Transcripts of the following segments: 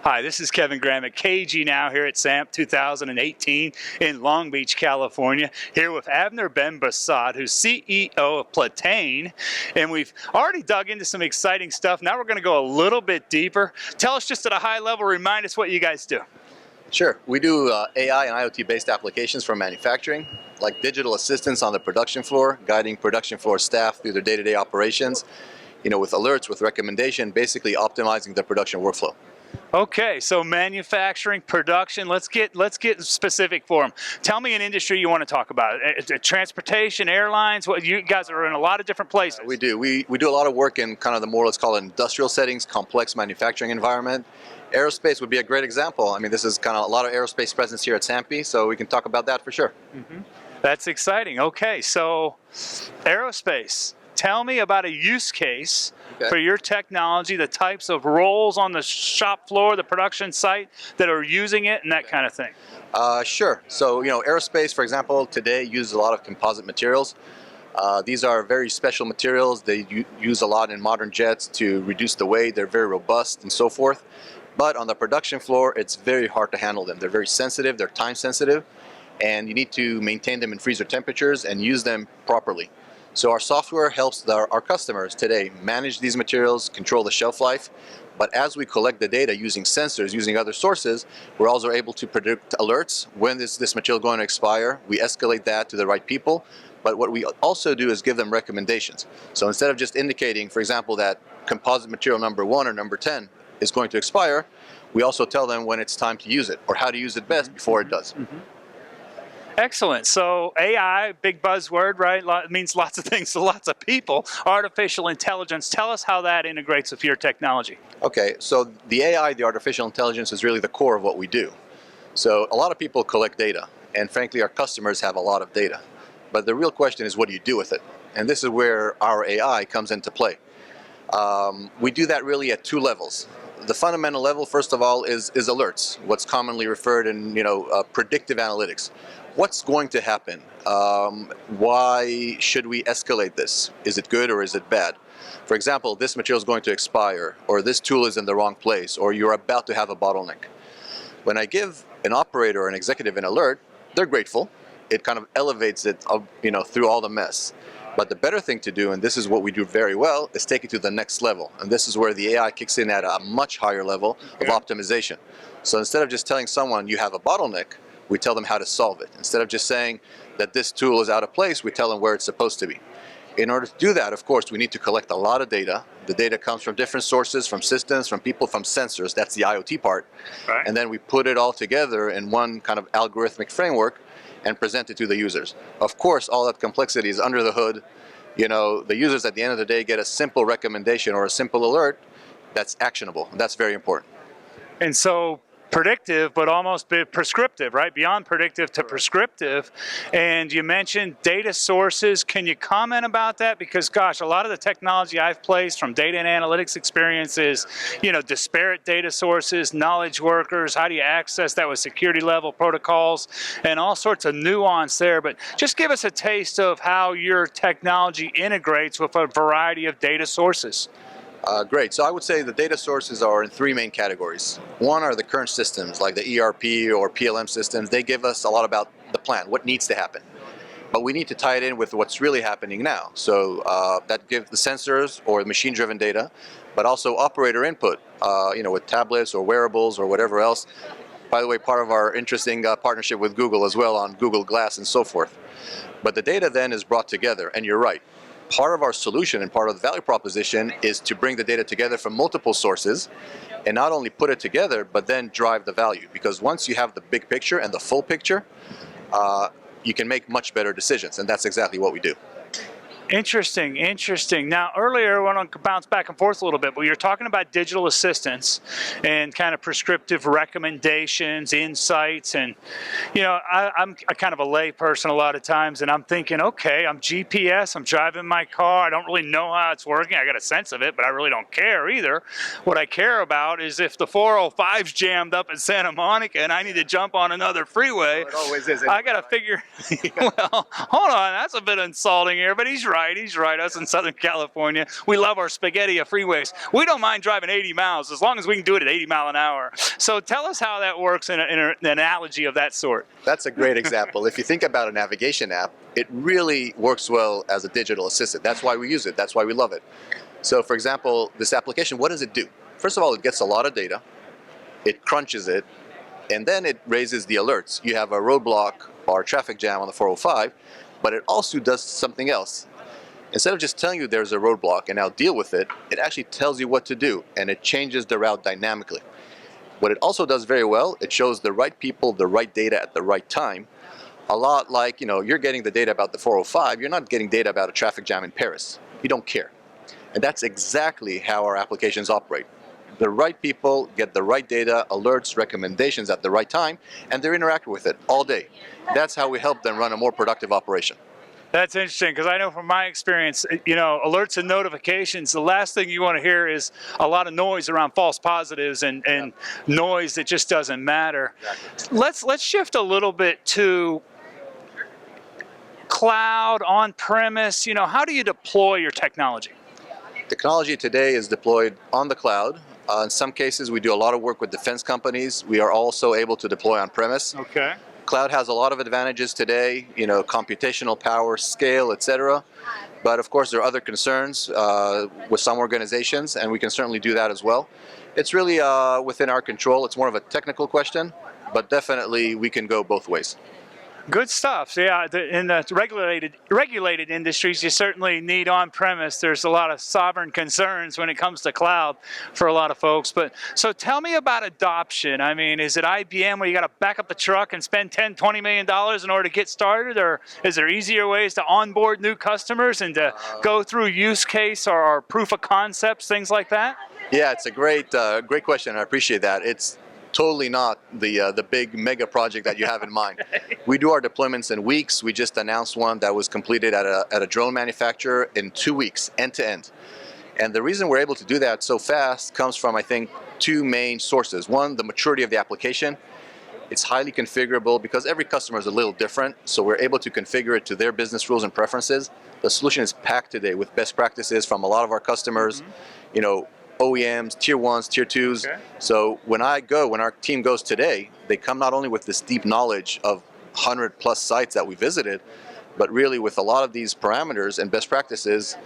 Hi, this is Kevin Graham at KGNOW here at SAMPE 2018 in Long Beach, California, here with Avner Ben-Bassat, who's CEO of Plataine, and we've already dug into some exciting stuff. Now we're going to go a little bit deeper. Tell us just at a high level, remind us what you guys do. Sure. We do AI and IoT-based applications for manufacturing, like digital assistance on the production floor, guiding production floor staff through their day-to-day operations, with alerts, with recommendation, basically optimizing the production workflow. Okay, so manufacturing, production, let's get specific for them. Tell me an industry you want to talk about. Transportation, airlines, what you guys are in a lot of different places. We do. We do a lot of work in kind of the more, let's call it industrial settings, complex manufacturing environment. Aerospace would be a great example. I mean, this is kind of a lot of aerospace presence here at SAMPE, so we can talk about that for sure. That's exciting. Okay, so aerospace. Tell me about a use case for your technology, the types of roles on the shop floor, the production site that are using it, and that kind of thing. Sure. So, aerospace, for example, today uses a lot of composite materials. These are very special materials. They use a lot in modern jets to reduce the weight. They're very robust and so forth. But on the production floor, it's very hard to handle them. They're very sensitive. They're time sensitive. And you need to maintain them in freezer temperatures and use them properly. So our software helps our customers today manage these materials, control the shelf life, but as we collect the data using sensors, using other sources, we're also able to predict alerts. When is this material going to expire? We escalate that to the right people, but what we also do is give them recommendations. So instead of just indicating, for example, that composite material number 1 or number 10 is going to expire, we also tell them when it's time to use it or how to use it best before it does. Excellent. So AI, big buzzword, right? It means lots of things to lots of people. Artificial intelligence. Tell us how that integrates with your technology. Okay, so the AI, the artificial intelligence, is really the core of what we do. So a lot of people collect data, and frankly, our customers have a lot of data. But the real question is, what do you do with it? And this is where our AI comes into play. We do that really at 2 levels. The fundamental level, first of all, is alerts, what's commonly referred in, predictive analytics. What's going to happen? Why should we escalate this? Is it good or is it bad? For example, this material is going to expire, or this tool is in the wrong place, or you're about to have a bottleneck. When I give an operator or an executive an alert, they're grateful. It kind of elevates it, through all the mess. But the better thing to do, and this is what we do very well, is take it to the next level. And this is where the AI kicks in at a much higher level of optimization. So instead of just telling someone you have a bottleneck, we tell them how to solve it. Instead of just saying that this tool is out of place, we tell them where it's supposed to be. In order to do that, of course, we need to collect a lot of data. The data comes from different sources, from systems, from people, from sensors. That's the IoT part. Right. And then we put it all together in one kind of algorithmic framework and present it to the users. Of course, all that complexity is under the hood. The users at the end of the day get a simple recommendation or a simple alert that's actionable. That's very important. And so predictive, but almost prescriptive, right? Beyond predictive to prescriptive. And you mentioned data sources. Can you comment about that? Because, gosh, a lot of the technology I've placed from data and analytics experiences, disparate data sources, knowledge workers, how do you access that with security level protocols, and all sorts of nuance there. But just give us a taste of how your technology integrates with a variety of data sources. Great. So I would say the data sources are in 3 main categories. One are the current systems, like the ERP or PLM systems. They give us a lot about the plan, what needs to happen. But we need to tie it in with what's really happening now. So that gives the sensors or machine-driven data, but also operator input, with tablets or wearables or whatever else. By the way, part of our interesting partnership with Google as well on Google Glass and so forth. But the data then is brought together, and you're right. Part of our solution and part of the value proposition is to bring the data together from multiple sources and not only put it together, but then drive the value. Because once you have the big picture and the full picture, you can make much better decisions, and that's exactly what we do. Interesting, interesting. Now, earlier, I want to bounce back and forth a little bit, but you're talking about digital assistance and kind of prescriptive recommendations, insights, and, I'm a kind of a lay person a lot of times, and I'm thinking, okay, I'm GPS, I'm driving my car, I don't really know how it's working, I got a sense of it, but I really don't care either. What I care about is if the 405's jammed up in Santa Monica and I need to jump on another freeway, it always is. I got to figure, well, hold on, that's a bit insulting here, but he's right. right. He's right. Us in Southern California, we love our spaghetti of freeways. We don't mind driving 80 miles as long as we can do it at 80 miles an hour. So tell us how that works in an analogy of that sort. That's a great example. If you think about a navigation app, it really works well as a digital assistant. That's why we use it. That's why we love it. So for example, this application, what does it do? First of all, it gets a lot of data. It crunches it, and then it raises the alerts. You have a roadblock or a traffic jam on the 405, but it also does something else. Instead of just telling you there's a roadblock and now deal with it, it actually tells you what to do, and it changes the route dynamically. What it also does very well, it shows the right people the right data at the right time. A lot like, you're getting the data about the 405, you're not getting data about a traffic jam in Paris. You don't care. And that's exactly how our applications operate. The right people get the right data, alerts, recommendations at the right time, and they're interacting with it all day. That's how we help them run a more productive operation. That's interesting, because I know from my experience, alerts and notifications, the last thing you want to hear is a lot of noise around false positives and noise that just doesn't matter. Exactly. Let's shift a little bit to cloud, on-premise. How do you deploy your technology? Technology today is deployed on the cloud. In some cases, we do a lot of work with defense companies. We are also able to deploy on-premise. Okay. Cloud has a lot of advantages today, computational power, scale, etc. But of course, there are other concerns with some organizations, and we can certainly do that as well. It's really within our control. It's more of a technical question, but definitely we can go both ways. Good stuff. So yeah, in the regulated industries, you certainly need on-premise. There's a lot of sovereign concerns when it comes to cloud for a lot of folks. But so tell me about adoption. I mean, is it IBM where you got to back up the truck and spend $10, $20 million in order to get started, or is there easier ways to onboard new customers and to go through use case or proof of concepts, things like that? Yeah, it's a great question. I appreciate that. It's totally not the big mega project that you have in mind. We do our deployments in weeks. We just announced one that was completed at a drone manufacturer in 2 weeks, end to end. And the reason we're able to do that so fast comes from, I think, two main sources. One, the maturity of the application. It's highly configurable because every customer is a little different, so we're able to configure it to their business rules and preferences. The solution is packed today with best practices from a lot of our customers. OEMs, tier ones, tier twos. Okay. So when our team goes today, they come not only with this deep knowledge of 100+ sites that we visited, but really with a lot of these parameters and best practices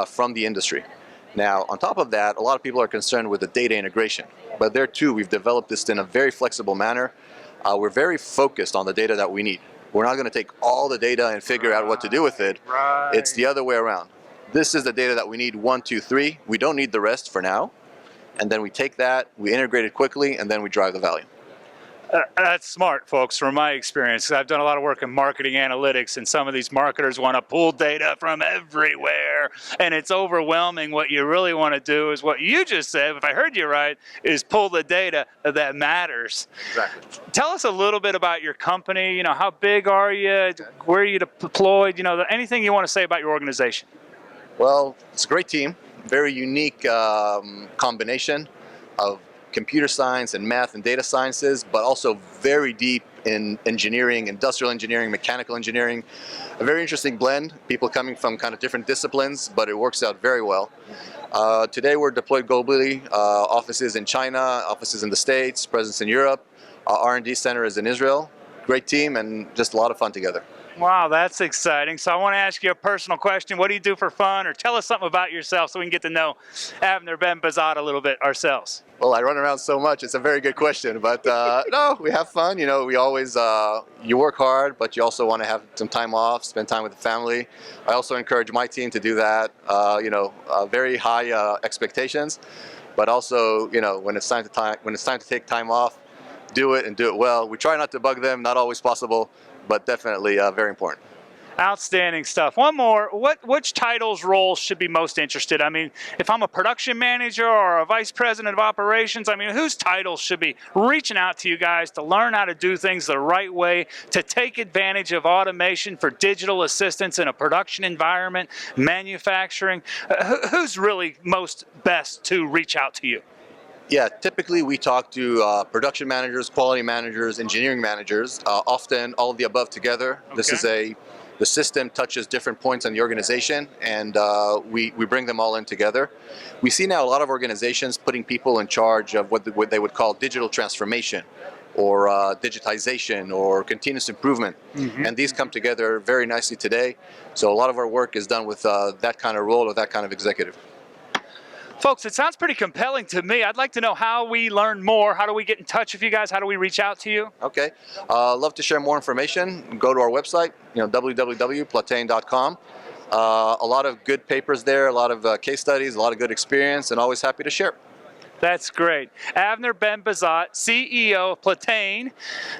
from the industry. Now, on top of that, a lot of people are concerned with the data integration. But there too, we've developed this in a very flexible manner. We're very focused on the data that we need. We're not going to take all the data and figure out what to do with it. Right. It's the other way around. This is the data that we need, 1, 2, 3. We don't need the rest for now. And then we take that, we integrate it quickly, and then we drive the value. That's smart, folks, from my experience. I've done a lot of work in marketing analytics, and some of these marketers want to pull data from everywhere, and it's overwhelming. What you really want to do is what you just said, if I heard you right, is pull the data that matters. Exactly. Tell us a little bit about your company. How big are you? Where are you deployed? Anything you want to say about your organization. Well, it's a great team, very unique combination of computer science and math and data sciences, but also very deep in engineering, industrial engineering, mechanical engineering. A very interesting blend, people coming from kind of different disciplines, but it works out very well. Today we're deployed globally, offices in China, offices in the States, presence in Europe. Our R&D center is in Israel. Great team and just a lot of fun together. Wow, that's exciting. So I want to ask you a personal question. What do you do for fun? Or tell us something about yourself so we can get to know Avner Ben-Bassat a little bit ourselves. Well, I run around so much. It's a very good question. But no, we have fun. We always, you work hard, but you also want to have some time off, spend time with the family. I also encourage my team to do that. Very high expectations. But also, when it's time to take time off, do it and do it well. We try not to bug them, not always possible, but definitely very important. Outstanding stuff. One more. Which titles, roles should be most interested? I mean, if I'm a production manager or a vice president of operations, whose titles should be reaching out to you guys to learn how to do things the right way, to take advantage of automation for digital assistance in a production environment, manufacturing? Who's really most best to reach out to you? Yeah, typically we talk to production managers, quality managers, engineering managers, often all of the above together. Okay. This is a The system touches different points in the organization, and we bring them all in together. We see now a lot of organizations putting people in charge of what they would call digital transformation, or digitization, or continuous improvement. And these come together very nicely today. So a lot of our work is done with that kind of role or that kind of executive. Folks, it sounds pretty compelling to me. I'd like to know how we learn more. How do we get in touch with you guys? How do we reach out to you? Okay, love to share more information. Go to our website, www.plataine.com. A lot of good papers there, a lot of case studies, a lot of good experience, and always happy to share. That's great. Avner Ben-Bassat, CEO of Plataine.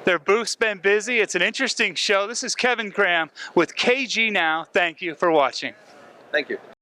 Their booth's been busy. It's an interesting show. This is Kevin Graham with KGNOW. Thank you for watching. Thank you.